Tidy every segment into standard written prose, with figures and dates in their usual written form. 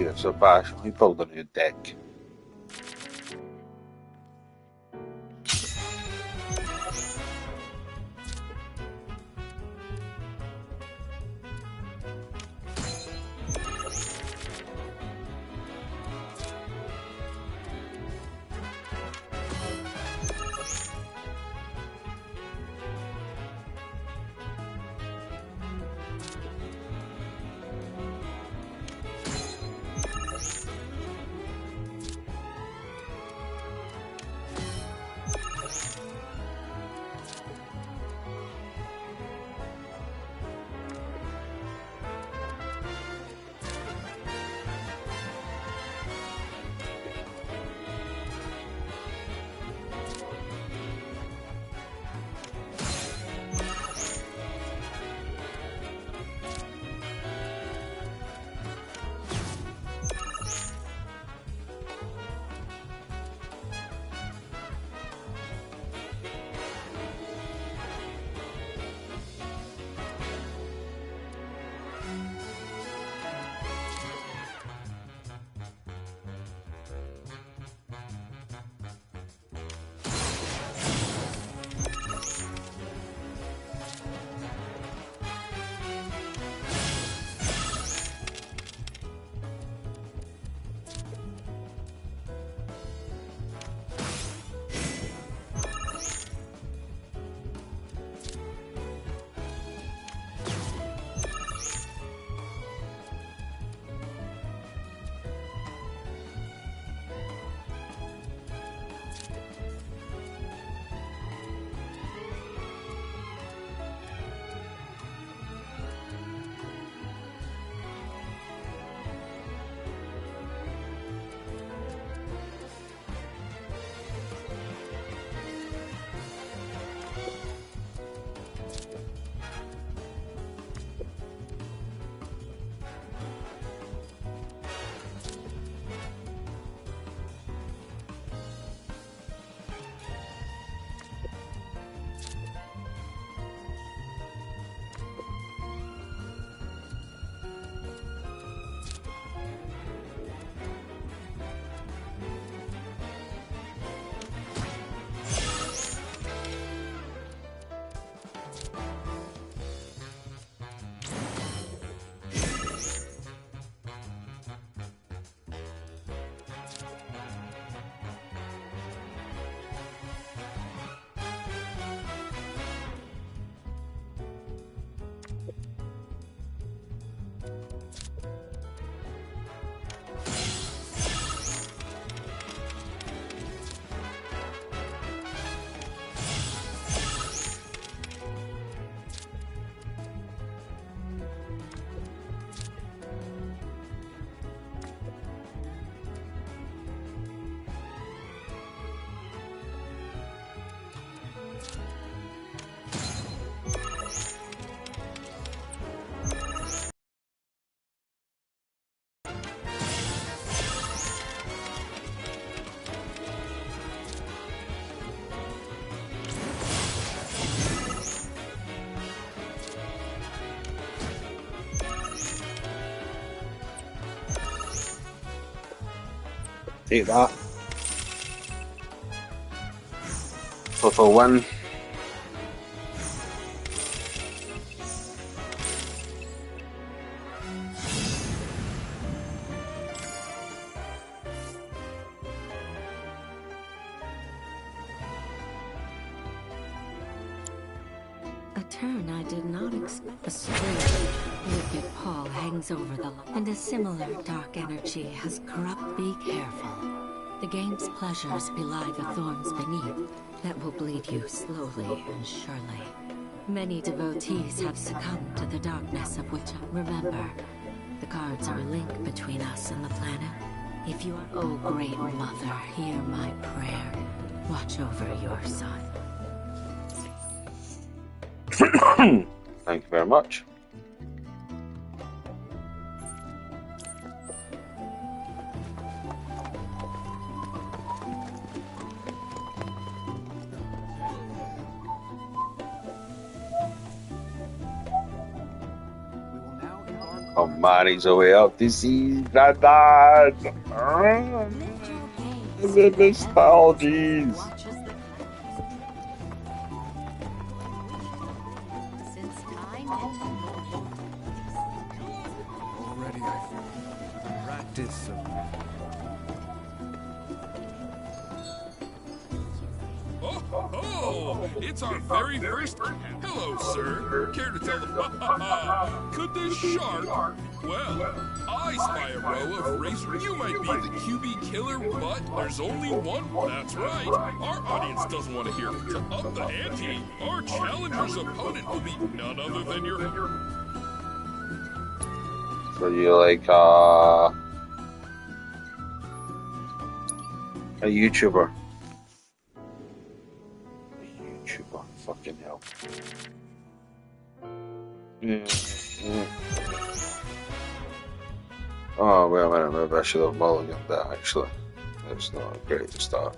here, so Bash, let me build a new deck. Take that. Total win. A turn I did not expect. A strange, wicked pall hangs over the land, and a similar dark energy has corrupt. Be careful. The game's pleasures belie the thorns beneath that will bleed you slowly and surely. Many devotees have succumbed to the darkness of which remember. The cards are a link between us and the planet. If you are, oh great mother, hear my prayer. Watch over your son. Thank you very much. Oh man, he's away up to see Granddad. The nostalgies. Already I feel practice some. Oh, it's our very first. Hello, sir. Care to tell the. Could this shark? Well, I spy a row of racers. You might be the QB killer, but there's only one. That's right. Our audience doesn't want to hear. To up the ante, our challenger's opponent will be none other than your. So you're like a YouTuber. Fucking hell. Oh, wait a minute. Maybe I should have mulliganed that, actually. That's not a great start.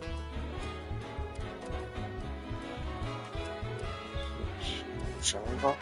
Shall we go?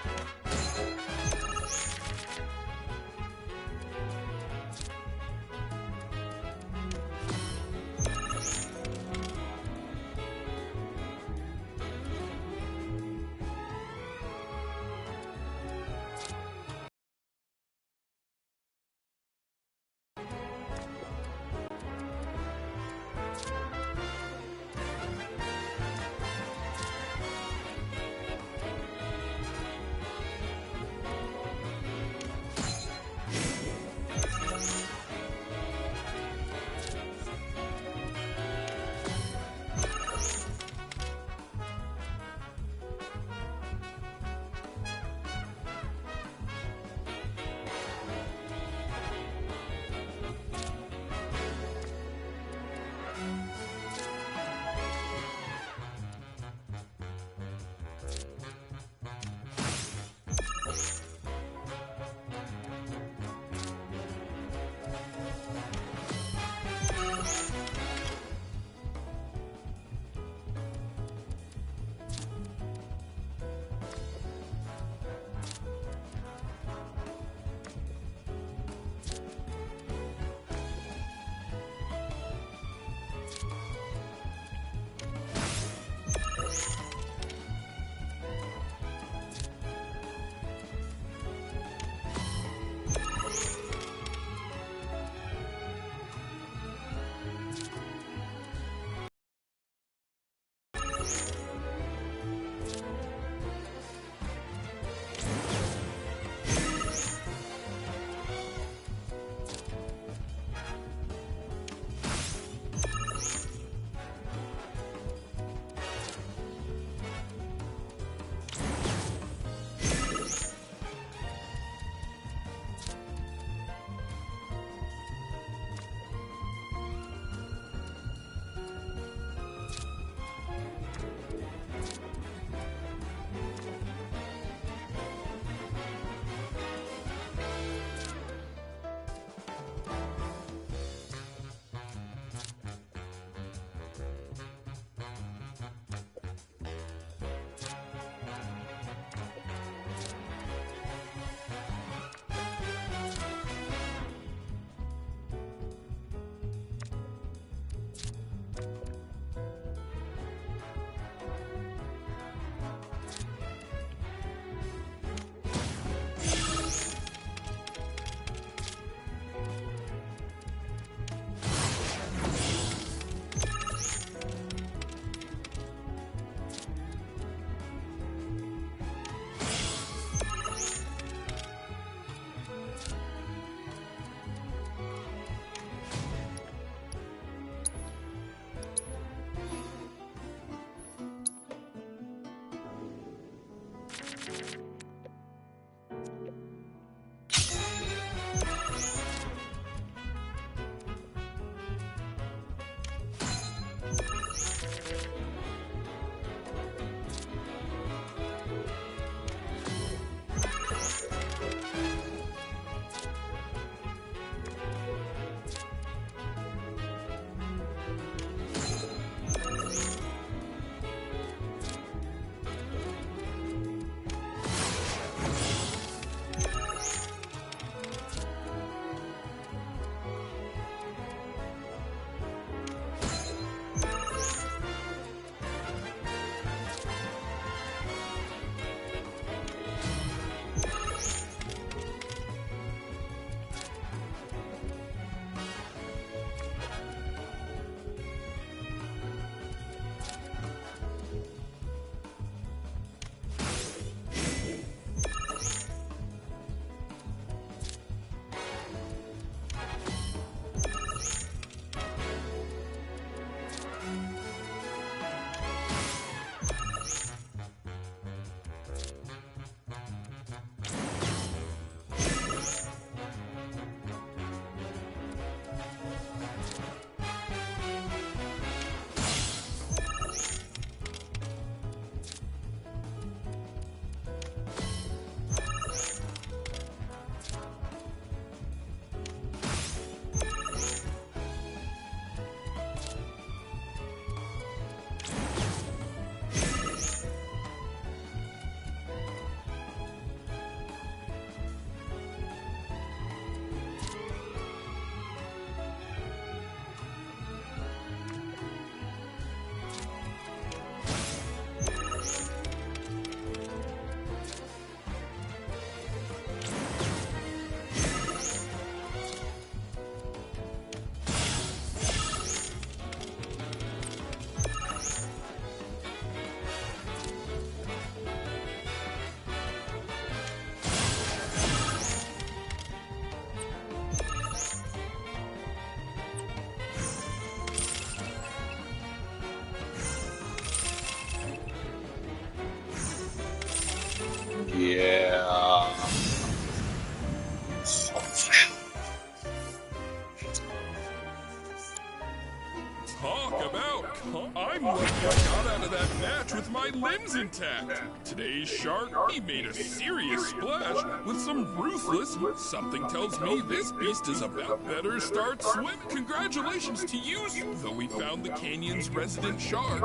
got out of that match with my limbs intact. Today's shark, he made a serious splash with some ruthless. Something tells me this beast is about better start swimming. Congratulations to you, though we found the canyon's resident shark.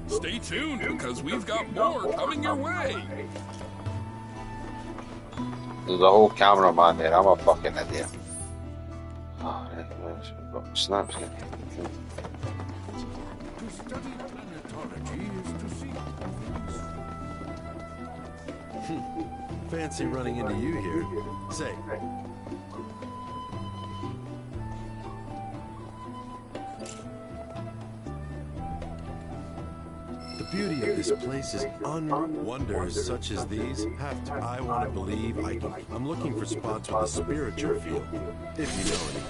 Stay tuned, because we've got more coming your way. There's a whole cameraman there. I'm a fucking idiot. Oh, snaps. To study planetology is to see things. Fancy running into you here. Say, the beauty of this place is wonders such as these have to. I want to believe I can. I'm looking for spots with a spiritual feel, if you know any.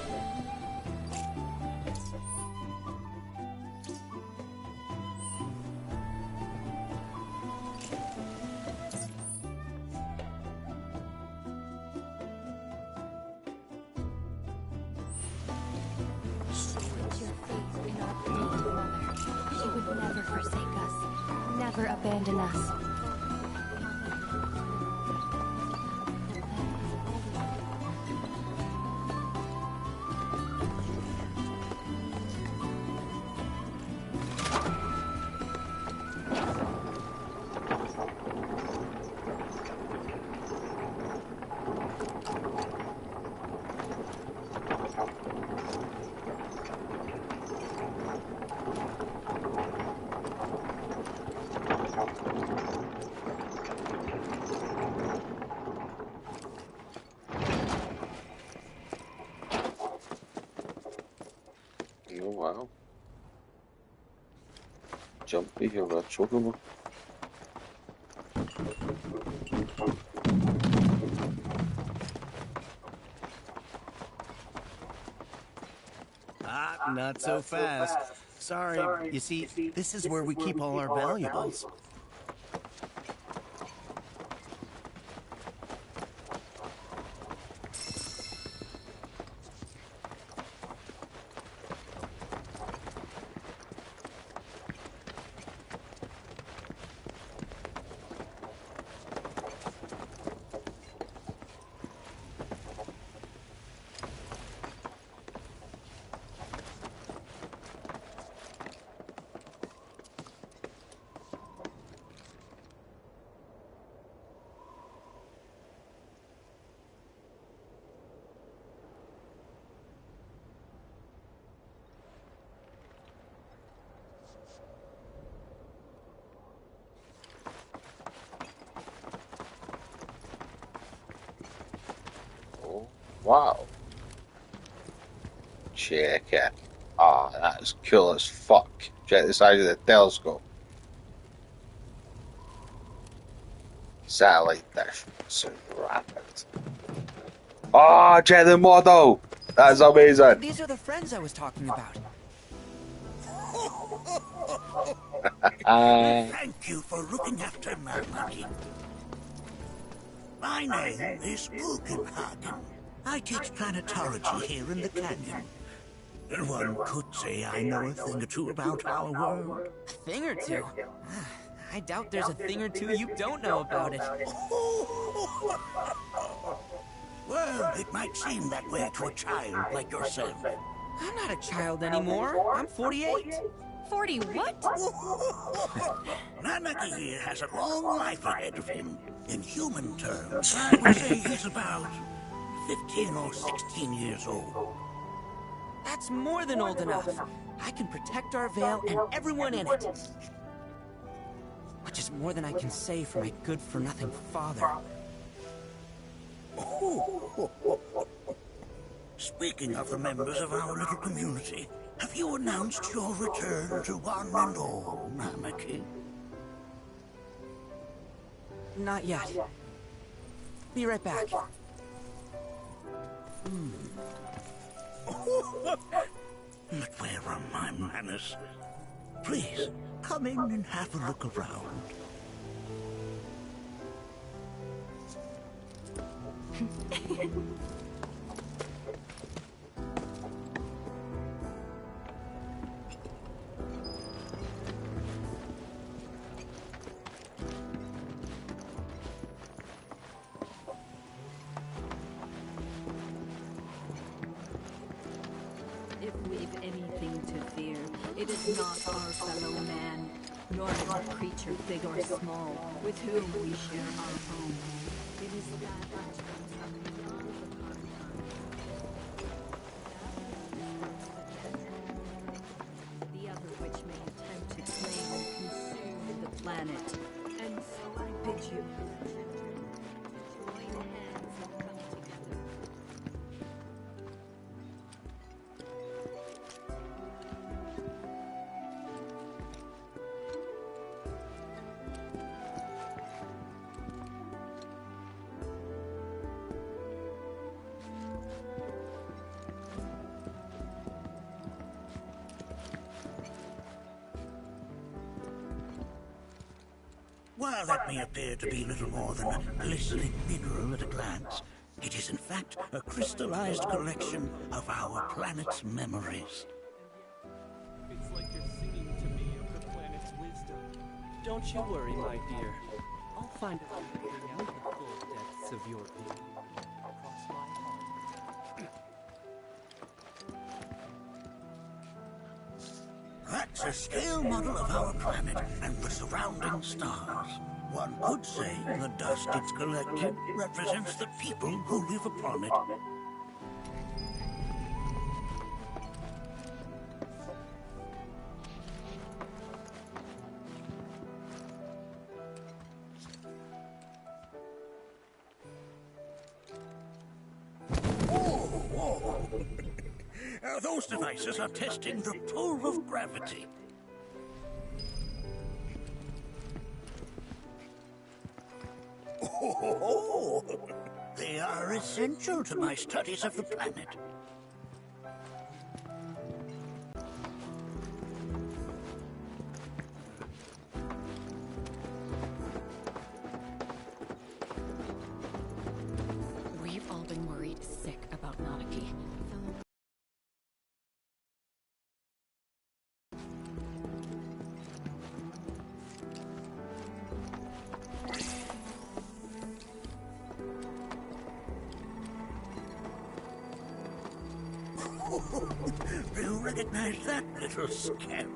Abandon us. Oh wow. Jumpy here, that chocolate. Not so fast. Sorry, you see, this is where we keep all our valuables. Wow. Check it. Ah, that is cool as fuck. Check the size of the telescope. Satellite dish. So rapid. Ah, check the model. That's amazing. These are the friends I was talking about. Thank you for looking after my monkey. My name is Bugenhagen. I teach planetology here in the canyon. One could say I know a thing or two about our world. A thing or two? I doubt there's a thing or two you don't know about it. Well, it might seem that way to a child like yourself. I'm not a child anymore. I'm 48. 40 what? Nanaki here has a long life ahead of him. In human terms, I would say he's about 15 or 16 years old. That's more than old enough. I can protect our veil and everyone in it. Which is more than I can say for my good-for-nothing father. Speaking of the members of our little community, have you announced your return to one and all, Namaki? Not yet. Be right back. But where are my manners? Please, come in and have a look around. It is not our fellow man, nor any creature big or small, with whom we share our home. It is that which comes from beyond the confines. The other which may attempt to claim and consume the planet. And so I bid you to join hands and come together. While that may appear to be little more than a glistening mineral at a glance, it is in fact a crystallized collection of our planet's memories. It's like you're singing to me of the planet's wisdom. Don't you worry, my dear. I'll find a way to bring out the full depths of your being. Cross my heart. That's a scale model of our planet and the surrounding stars. One could say the dust it's collected represents the people who live upon it. Whoa! Those devices are testing the pull of gravity. Oh, they are essential to my studies of the planet. We've all been worried sick about Nanaki. Do you recognize that little scamp?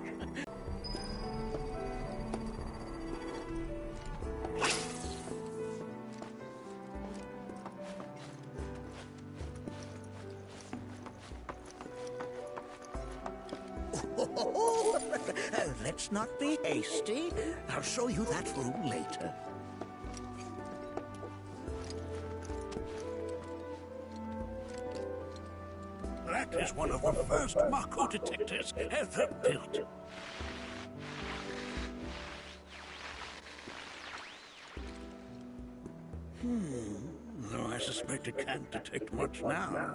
Let's not be hasty. I'll show you that room later. That is one of the first Mako detectors ever built. Though I suspect it can't detect much now.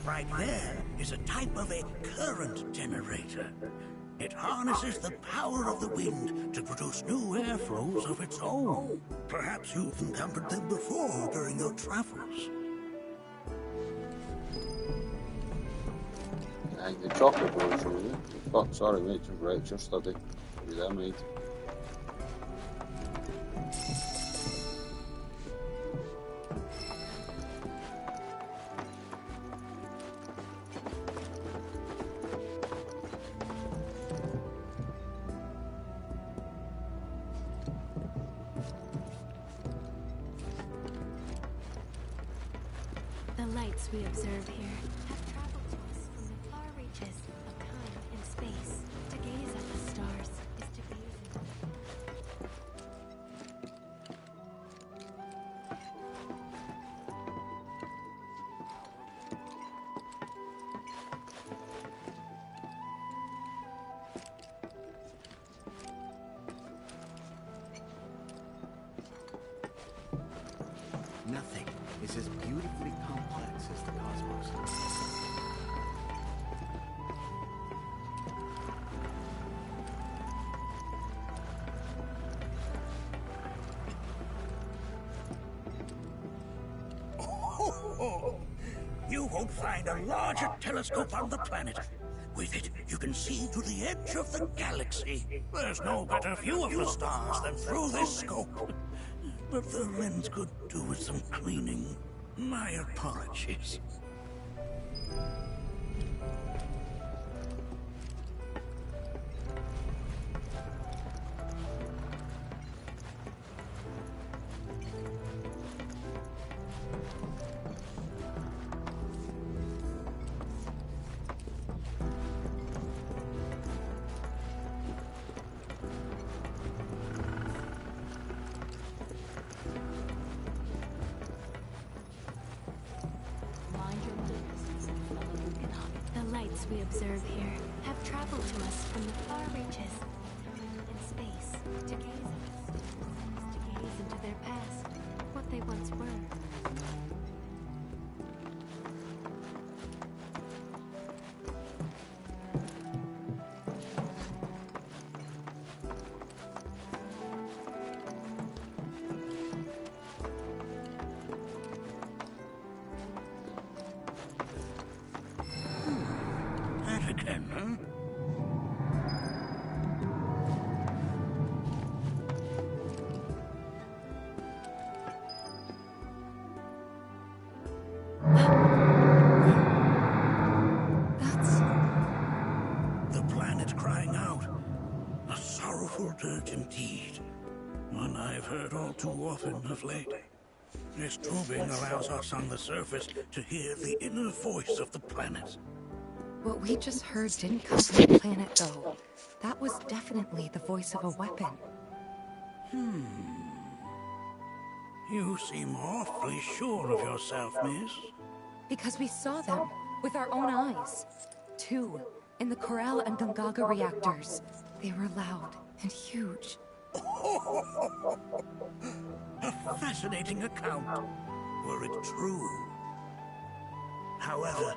Right there is a type of a current generator. It harnesses the power of the wind to produce new airflows of its own. Perhaps you've encountered them before during your travels. Hang the chocolate balls from you. Fuck, sorry mate, to break your study. Be there mate. The lights we observe here have traveled to us from the far reaches of time and space. To gaze at the stars is to gaze into Nothing is as beautifully complex as the cosmos. You won't find a larger telescope on the planet. With it, you can see to the edge of the galaxy. There's no better view of the stars than through this scope. But the lens could do with some cleaning. My apologies. we observe here have traveled to us from the far reaches of time and space to gaze at the stars, to gaze into their past, what they once were. Dirge indeed. One I've heard all too often of late. This tubing allows us on the surface to hear the inner voice of the planet. What we just heard didn't come from the planet, though. That was definitely the voice of a weapon. You seem awfully sure of yourself, miss. Because we saw them with our own eyes. 2 in the Corral and Gungaga reactors. They were loud and huge. A fascinating account, were it true. However,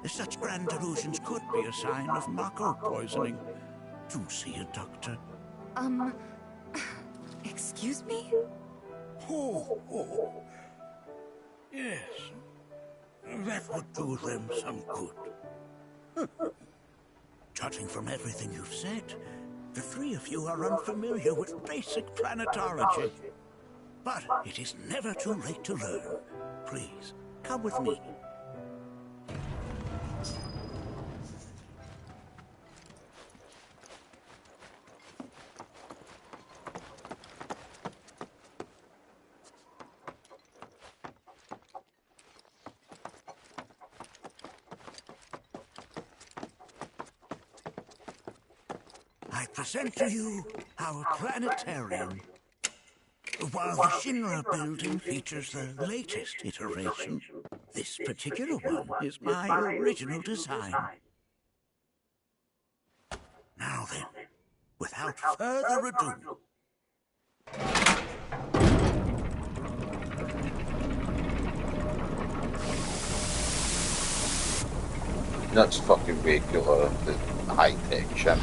such grand delusions could be a sign of Mako poisoning. Do see a doctor. Excuse me? Yes. That would do them some good. Judging from everything you've said, the 3 of you are unfamiliar with basic planetology. But it is never too late to learn. Please, come with me. I present to you our planetarium. While the Shinra building features the latest iteration, this particular one is my original design. Now then, without further ado, Not fucking vehicular, the high-tech ship.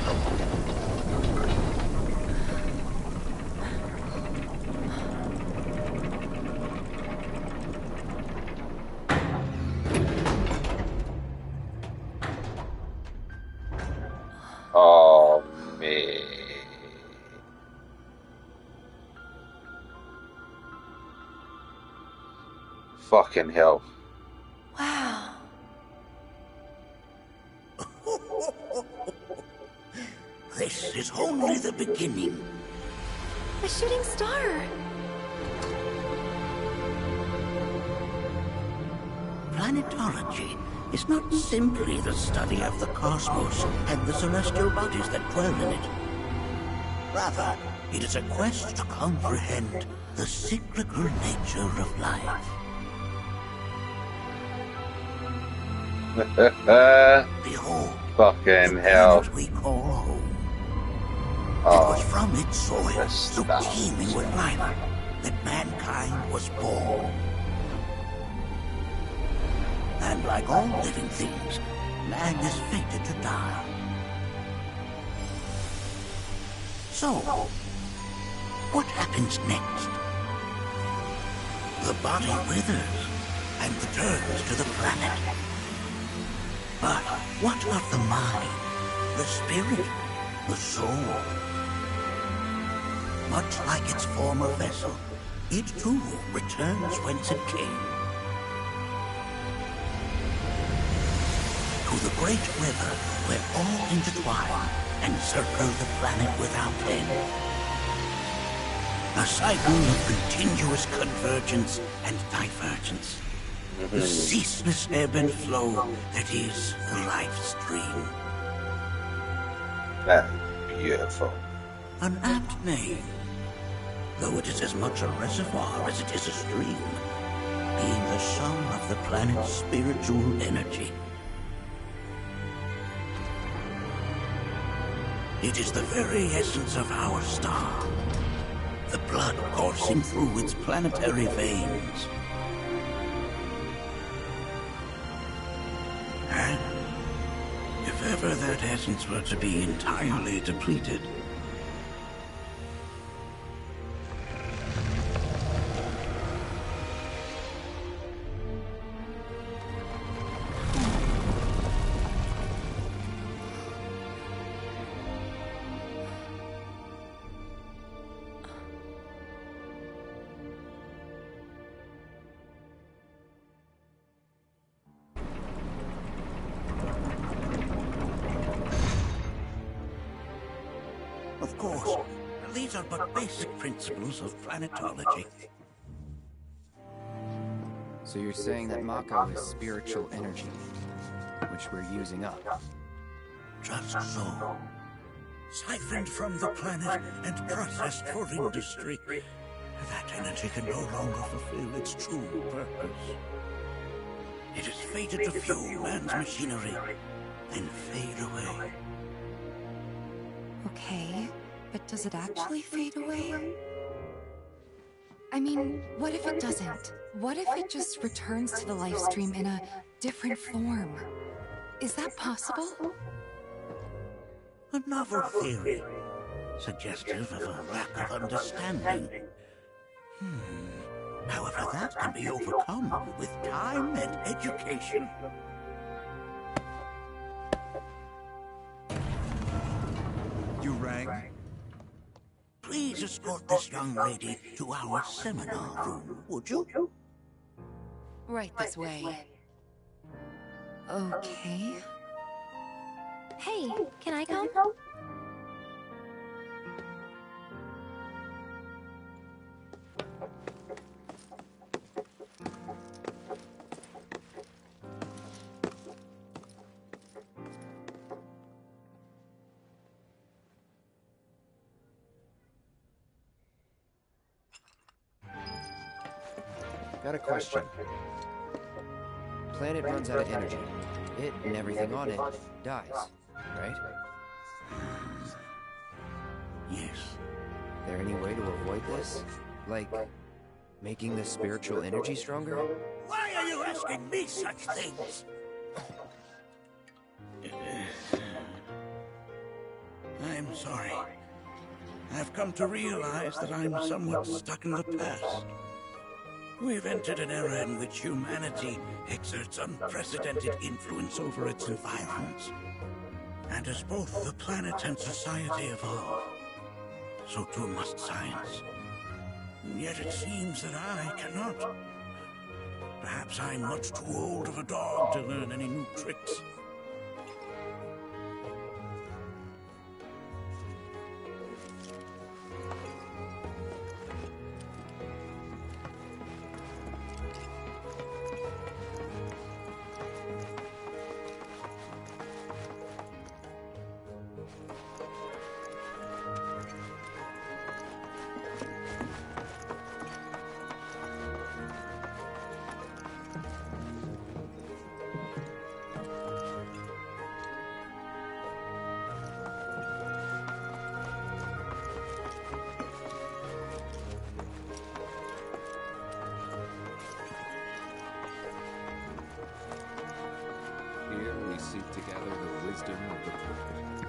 Oh, me. Fucking hell. Wow. This is only the beginning. A shooting star. Planetology is not simply the study of the cosmos and the celestial bodies that dwell in it. Rather, it is a quest to comprehend the cyclical nature of life. Behold, fucking the hell. planet we call home. Oh, it was from its soil, so stop. teeming with life, that mankind was born. And like all living things, man is fated to die. So, what happens next? The body withers and returns to the planet. But what of the mind, the spirit, the soul? Much like its former vessel, it too returns whence it came. To the great river where all intertwine and circle the planet without end. A cycle of continuous convergence and divergence. The ceaseless ebb and flow that is the life stream. That's beautiful. An apt name, though it is as much a reservoir as it is a stream, being the sum of the planet's spiritual energy. It is the very essence of our star, the blood coursing through its planetary veins. And if ever that essence were to be entirely depleted, of course, these are but basic principles of planetology. So you're saying that Mako is spiritual energy, which we're using up? Just so. Siphoned from the planet and processed for industry, that energy can no longer fulfill its true purpose. It is fated to fuel man's machinery and fade away. Okay, but does it actually fade away? I mean, what if it doesn't? What if it just returns to the life stream in a different form? Is that possible? A novel theory, suggestive of a lack of understanding. However, that can be overcome with time and education. You rang? Please escort this young lady to our seminar room, would you? Right this way. Okay. Hey, can I come? Got a question. Planet runs out of energy. It and everything on it dies, right? Yes. There any way to avoid this? Like, making the spiritual energy stronger? Why are you asking me such things? I'm sorry. I've come to realize that I'm somewhat stuck in the past. We've entered an era in which humanity exerts unprecedented influence over its environs. And as both the planet and society evolve, so too must science. And yet it seems that I cannot. Perhaps I'm much too old of a dog to learn any new tricks. Here we seek together the wisdom of the planet.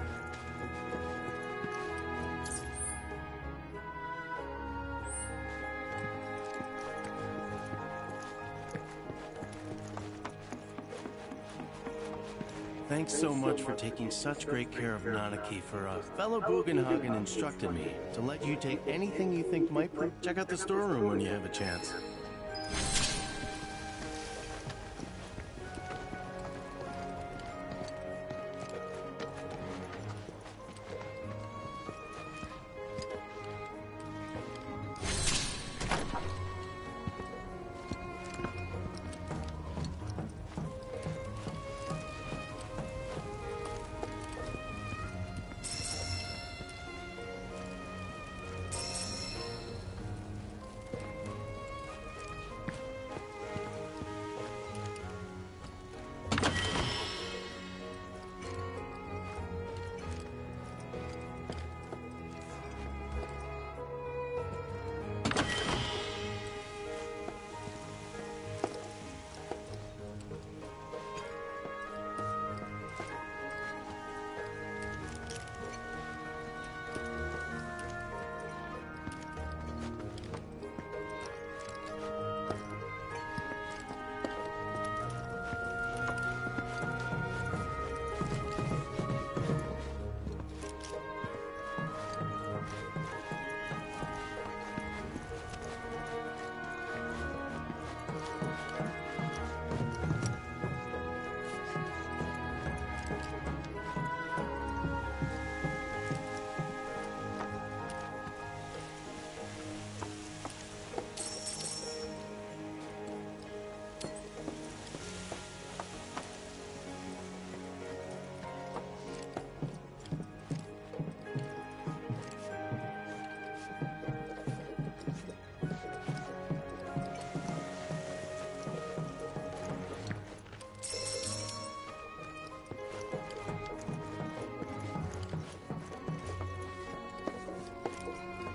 Thanks so much for taking such great care of Nanaki. For a fellow Bugenhagen instructed me to let you take anything you think might prove. Check out the storeroom when you have a chance.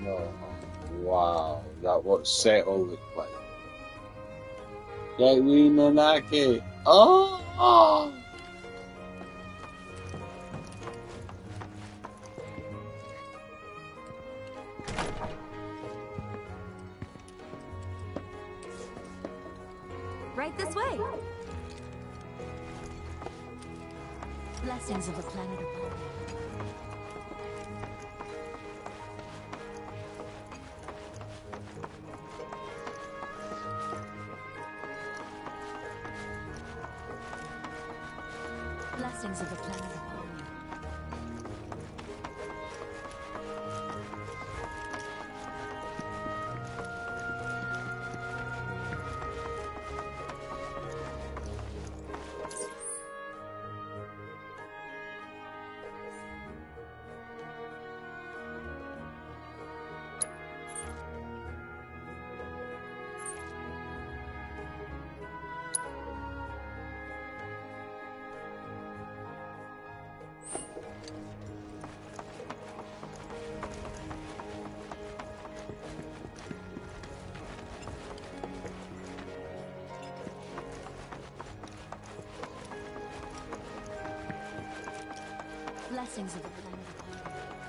No. Wow, that what settle looked like. Gateway Nanaki. Oh! Right this way. Blessings of the planet upon you. Blessings of the planet upon you. Blessings of the planet upon you.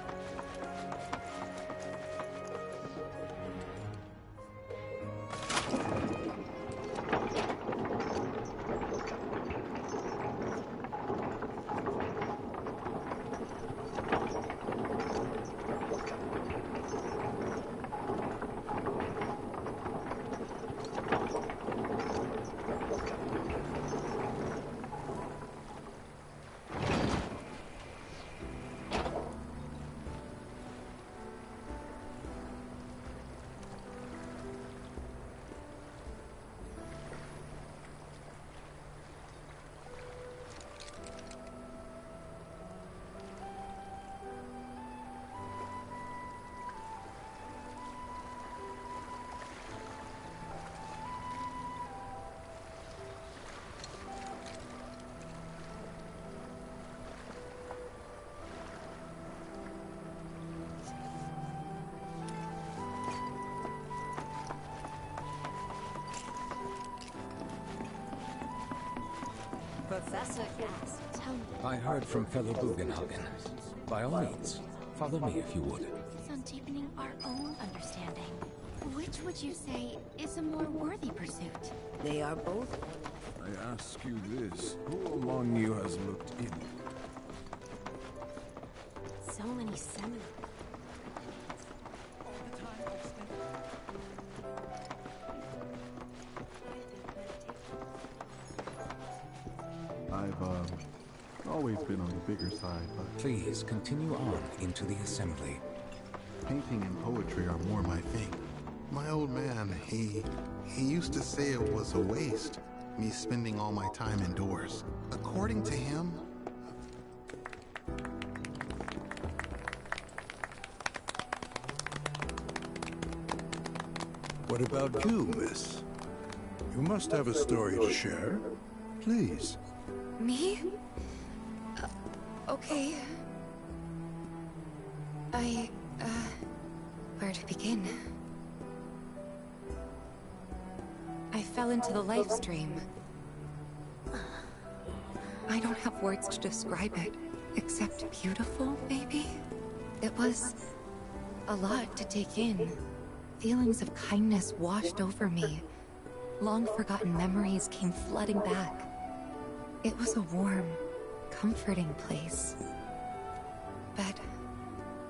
Professor Gas, tell me. I heard from fellow Bugenhagen. By all means, follow me if you would. On deepening our own understanding. Which would you say is a more worthy pursuit? They are both. I ask you this, who among you has looked in? So many seminars. I've always been on the bigger side, but Please continue on into the assembly. Painting and poetry are more my thing. My old man, he used to say it was a waste, me spending all my time indoors. According to him, What about you, miss? You must have a story to share. Please. Me? Okay. Where to begin? I fell into the life stream. I don't have words to describe it, except beautiful, maybe? It was a lot to take in. Feelings of kindness washed over me. Long-forgotten memories came flooding back. It was a warm, comforting place. But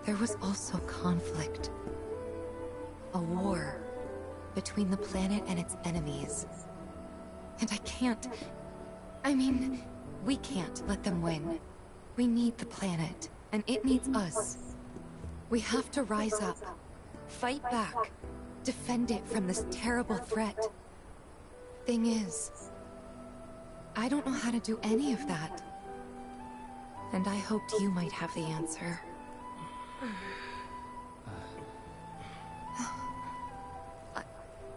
there was also conflict. A war between the planet and its enemies. And we can't let them win. We need the planet, and it needs us. We have to rise up, fight back, defend it from this terrible threat. Thing is, I don't know how to do any of that. And I hoped you might have the answer.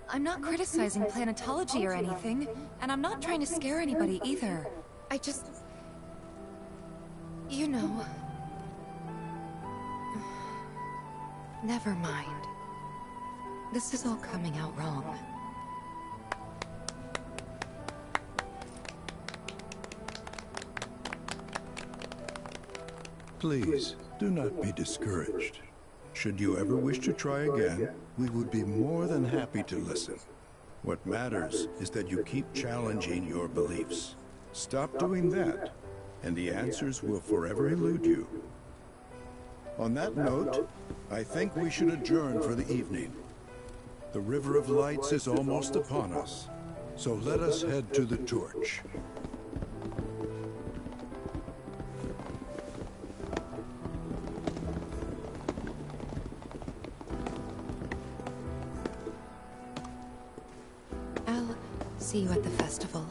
I'm not criticizing planetology or anything, and I'm not trying to scare anybody either. I just... You know... Never mind. This is all coming out wrong. Please, do not be discouraged. Should you ever wish to try again, we would be more than happy to listen. What matters is that you keep challenging your beliefs. Stop doing that, and the answers will forever elude you. On that note, I think we should adjourn for the evening. The River of Lights is almost upon us, so let us head to the torch. I'll see you at the festival.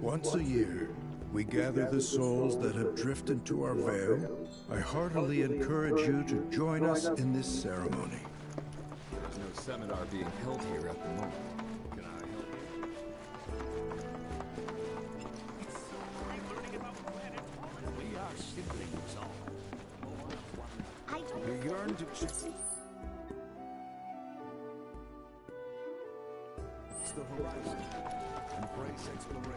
Once a year, we gather the souls that have drifted to our veil. I heartily encourage you to join us in this ceremony. There's no seminar being held here at the moment. Can I help you? We are siblings all. I don't... You yearn to... it's the horizon. Embrace exploration.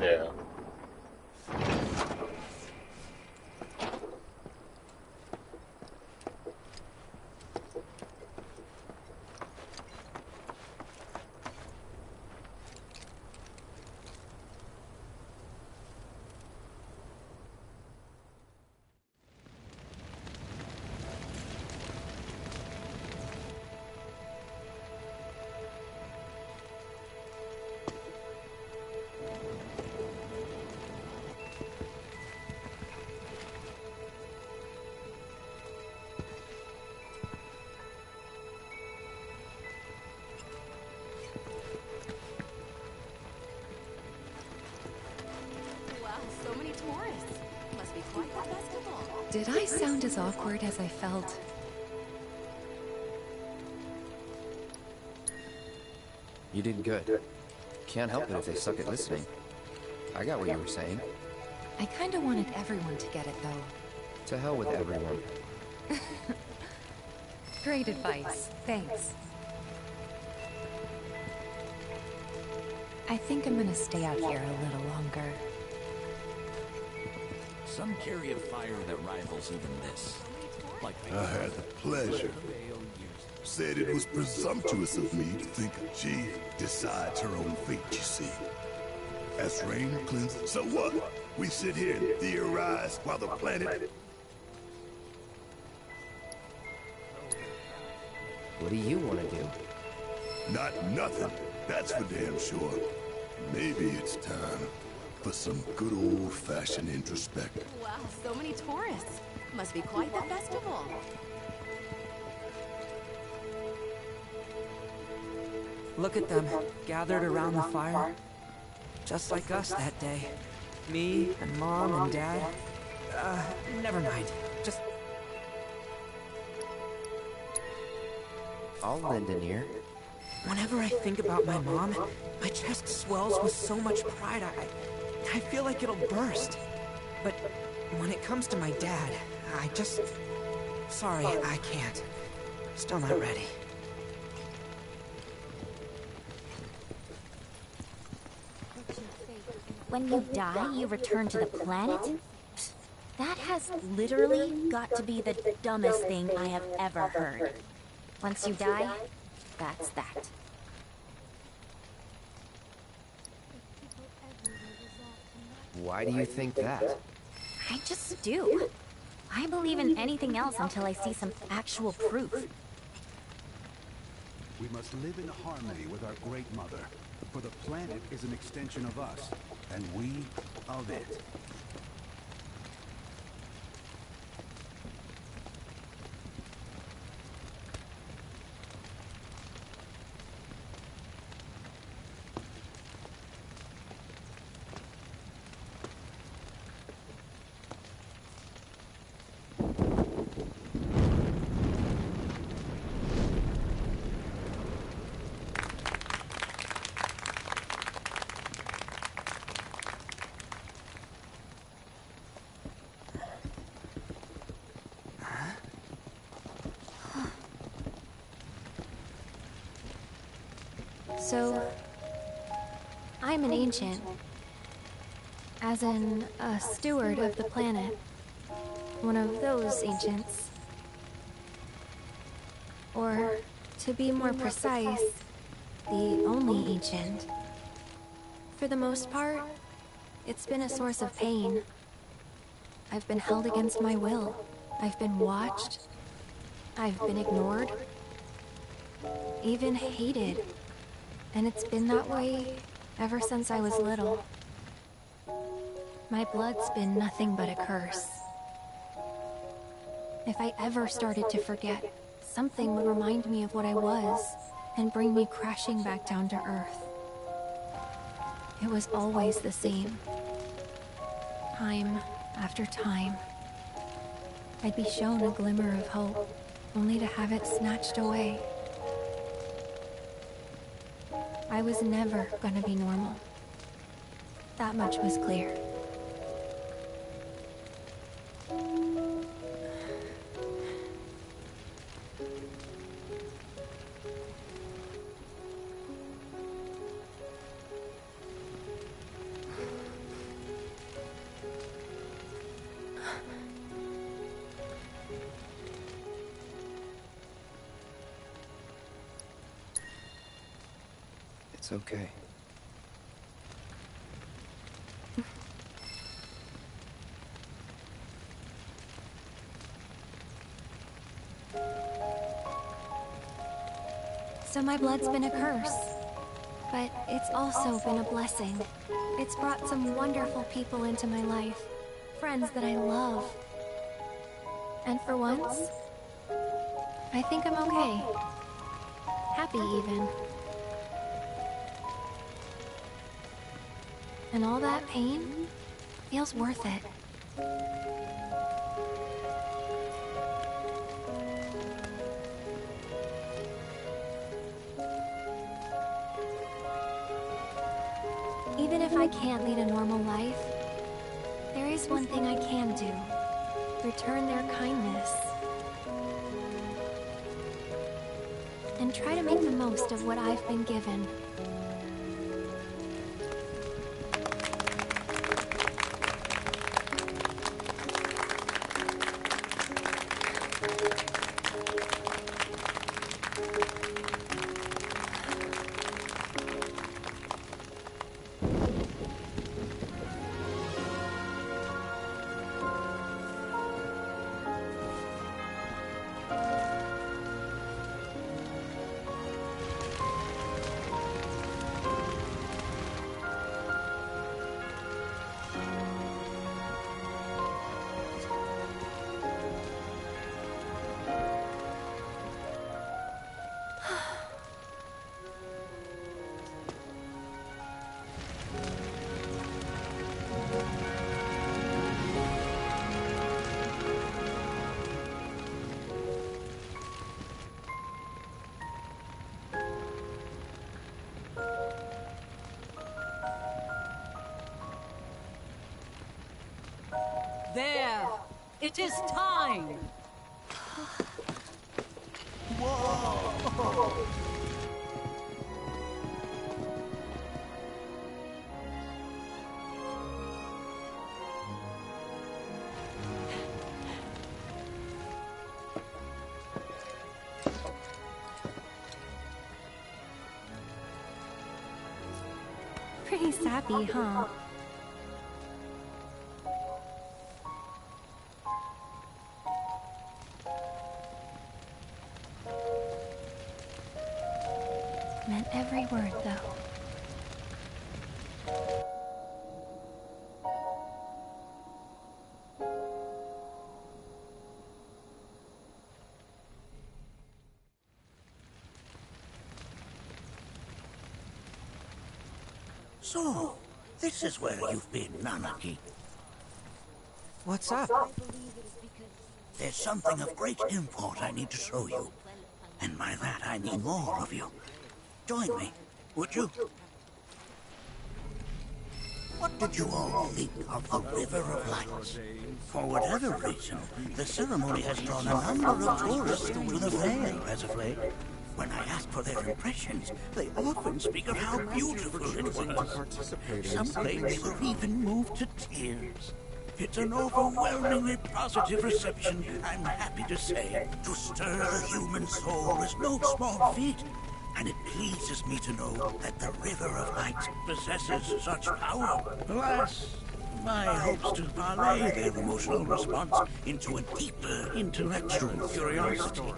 Yeah. Did I sound as awkward as I felt? You did good. Can't help it if they suck at listening. I got what you were saying. I kinda wanted everyone to get it, though. To hell with everyone. Great advice. Thanks. I think I'm gonna stay out here a little longer. Some carry a fire that rivals even this. Like I had the pleasure. Said it was presumptuous of me to think a G decides her own fate, you see. As rain cleanses. So what? We sit here and theorize while the planet... What do you want to do? Not nothing. That's for damn sure. Maybe it's time for some good old-fashioned introspection. Wow, so many tourists. Must be quite the festival. Look at them, gathered around the fire. Just like us that day. Me and Mom and Dad. Never mind. Just... I'll lend an ear. Whenever I think about my mom, my chest swells with so much pride, I feel like it'll burst. But when it comes to my dad, I just... Sorry, I can't. Still not ready. When you die, you return to the planet? That has literally got to be the dumbest thing I have ever heard. Once you die, that's that. Why do you think that? I just do. I believe in anything else until I see some actual proof. We must live in harmony with our Great Mother, for the planet is an extension of us, and we of it. So, I'm an ancient. As in, a steward of the planet. One of those ancients. Or, to be more precise, the only ancient. For the most part, it's been a source of pain. I've been held against my will. I've been watched. I've been ignored. Even hated. And it's been that way ever since I was little. My blood's been nothing but a curse. If I ever started to forget, something would remind me of what I was and bring me crashing back down to Earth. It was always the same. Time after time. I'd be shown a glimmer of hope, only to have it snatched away. I was never gonna be normal. That much was clear. It's okay. So my blood's been a curse. But it's also been a blessing. It's brought some wonderful people into my life. Friends that I love. And for once, I think I'm okay. Happy even. And all that pain feels worth it. if I can't lead a normal life, there is one thing I can do. Return their kindness. And try to make the most of what I've been given. There! It is time! Whoa! Pretty sappy, huh? Meant every word, though. So, this is where you've been, Nanaki. What's up? There's something of great import I need to show you. And by that I mean more of you. Join me, would you? What did you all think of the River of Lights? For whatever reason, the ceremony has drawn a number of tourists to the fair as of late. When I ask for their impressions, they often speak of how beautiful it was. Some claim they were even moved to tears. It's an overwhelmingly positive reception, I'm happy to say. To stir the human soul is no small feat, and it pleases me to know that the River of Lights possesses such power. Alas, my hopes to parlay their emotional response into a deeper intellectual curiosity,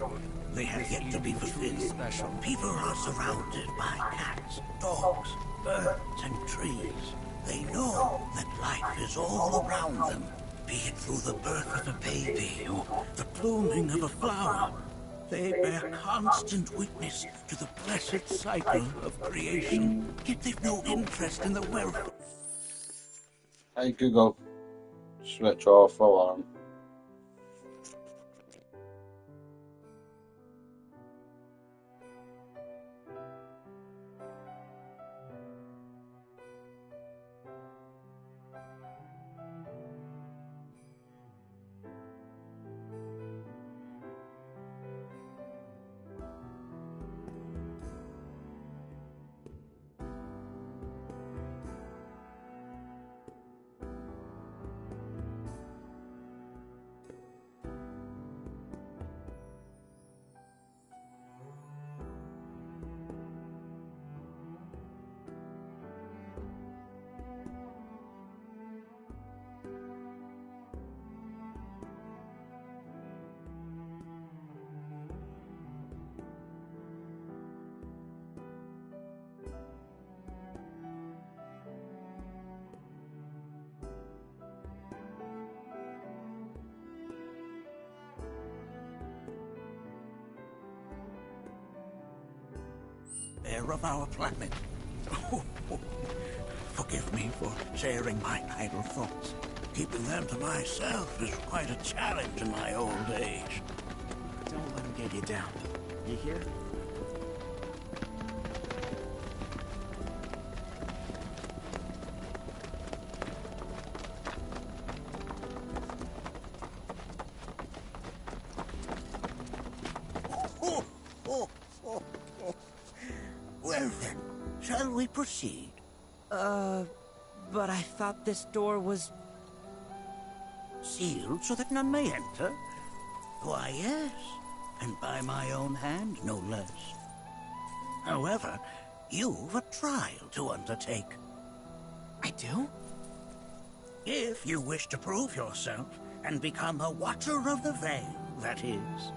they have yet to be fulfilled. People are surrounded by cats, dogs, birds, and trees. They know that life is all around them, be it through the birth of a baby or the blooming of a flower. They bear constant witness to the blessed cycle of creation, yet they've no interest in the welfare. Hey Google, switch off alarm. Air of our planet. Forgive me for sharing my idle thoughts. Keeping them to myself is quite a challenge in my old age. Don't let him get you down. You hear? we proceed? But I thought this door was... Sealed so that none may enter? Why, yes. And by my own hand, no less. However, you've a trial to undertake. I do? If you wish to prove yourself and become a Watcher of the Veil, that is.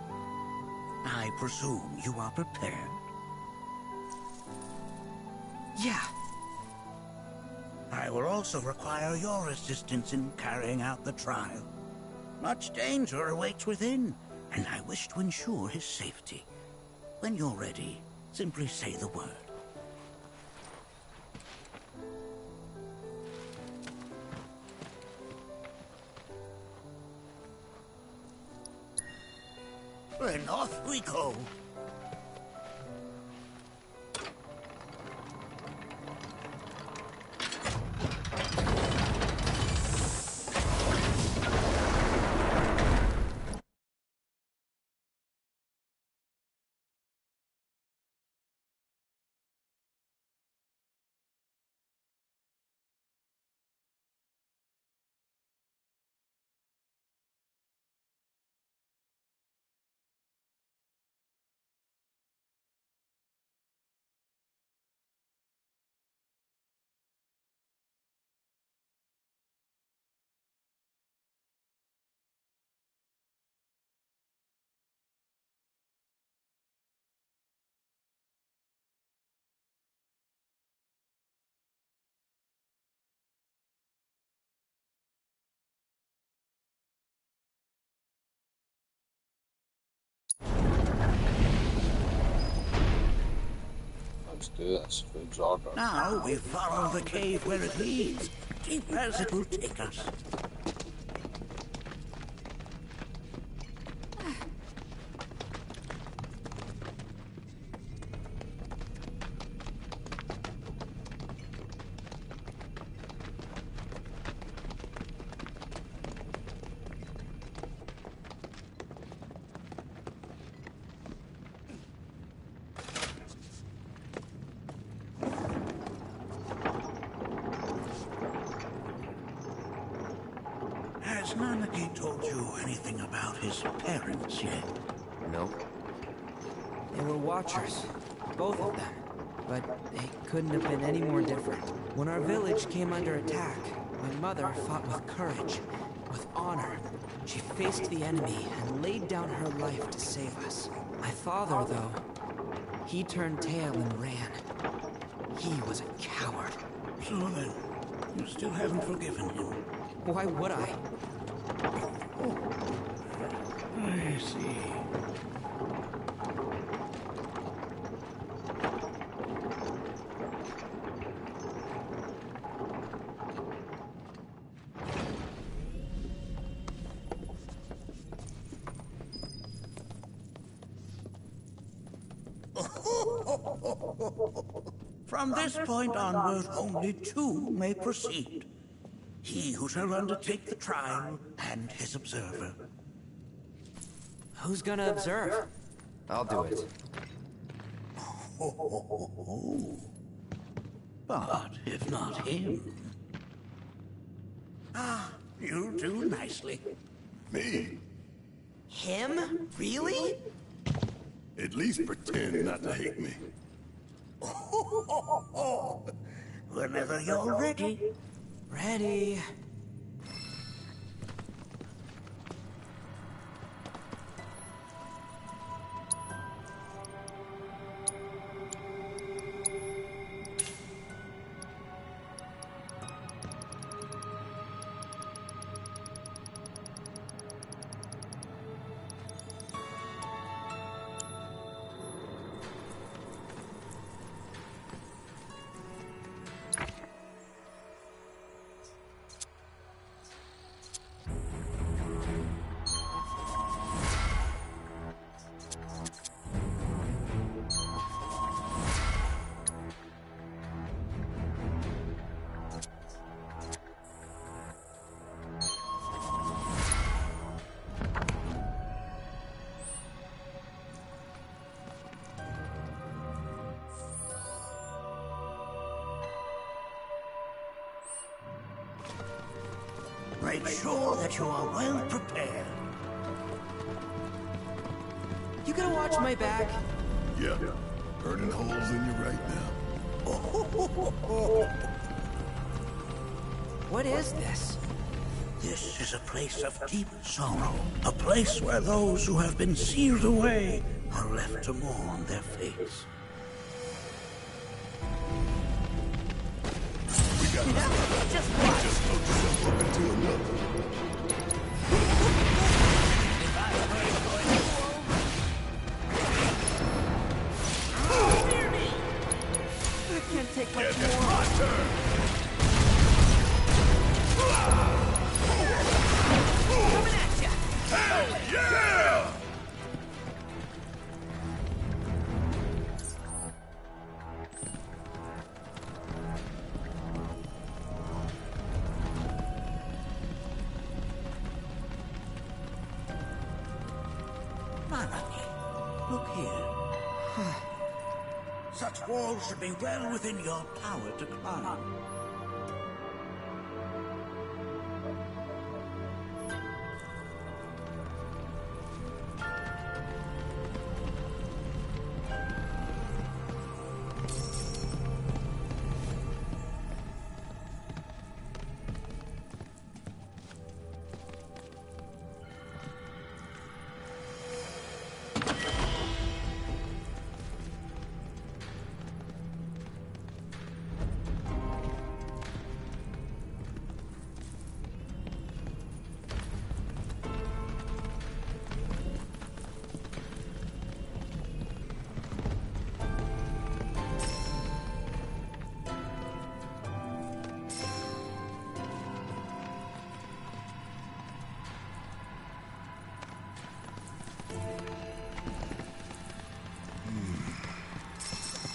I presume you are prepared? Yeah. I will also require your assistance in carrying out the trial. Much danger awaits within, and I wish to ensure his safety. When you're ready, simply say the word. Then off we go. Let's do this. Food's ordered. Now we follow the cave where it leads, deep as it will take us. Has Nanaki told you anything about his parents yet? Nope. They were Watchers, both of them. But they couldn't have been any more different. When our village came under attack, my mother fought with courage, with honor. She faced the enemy and laid down her life to save us. My father, though, he turned tail and ran. He was a coward. So then, you still haven't forgiven him? Why would I? I see. From this point onward, only two may proceed. He who shall undertake the trial and his observer. Who's gonna observe? I'll do it. But if not him... Ah, you do nicely. Me? Him? Really? At least pretend not to hate me. Whenever you're ready. Ready. made sure that you are well prepared. You gonna watch my back? Yeah. Burning holes in you right now. What is this? This is a place of deep sorrow. A place where those who have been sealed away are left to mourn their fates. We got to stop. Just load yourself up into another. I can't take much It's more. my turn. Coming at ya! Hell yeah! Manaki, look here. Such walls should be well within your power to climb.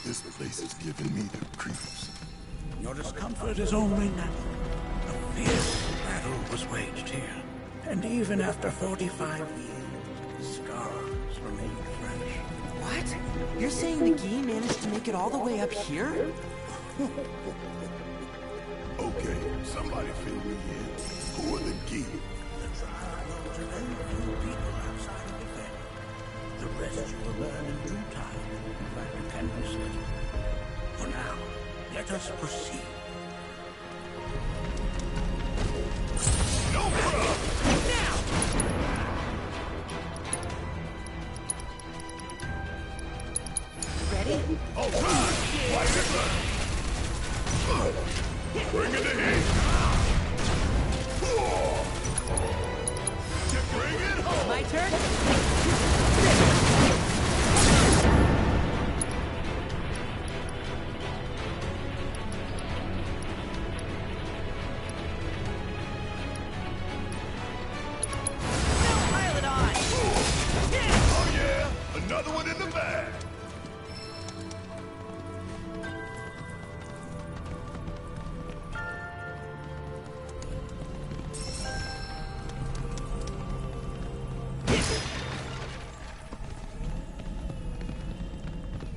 This place is giving me the creeps. Your discomfort is only natural. A fierce battle was waged here. And even after 45 years, the scars remain fresh. What? You're saying the Gi managed to make it all the way up here? Okay, somebody fill me in. Who are the Gi? The trial knows a very few people outside of the faith. The rest you will learn in due time, like you can be certain. For now, let us proceed. No problem! Now! Ready? All right! Watch it burn! Bring it to heat! Bring it home! My turn? Oh yeah! Another one in the bag!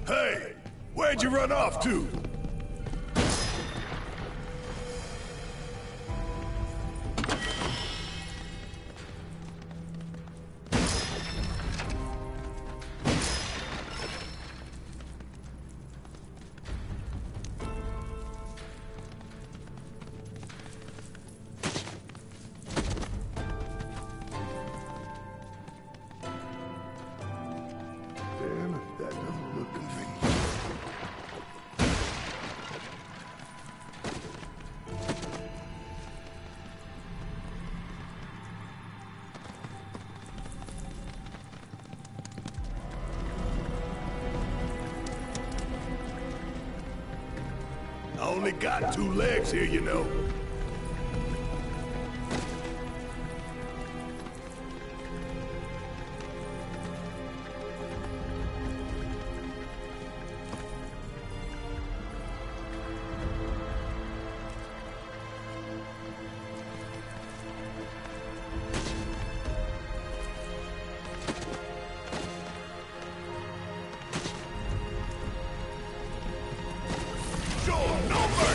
Hey! Where'd you run off to? Damn it, that doesn't look convenient. I only got 2 legs here, you know. Show 'em no mercy!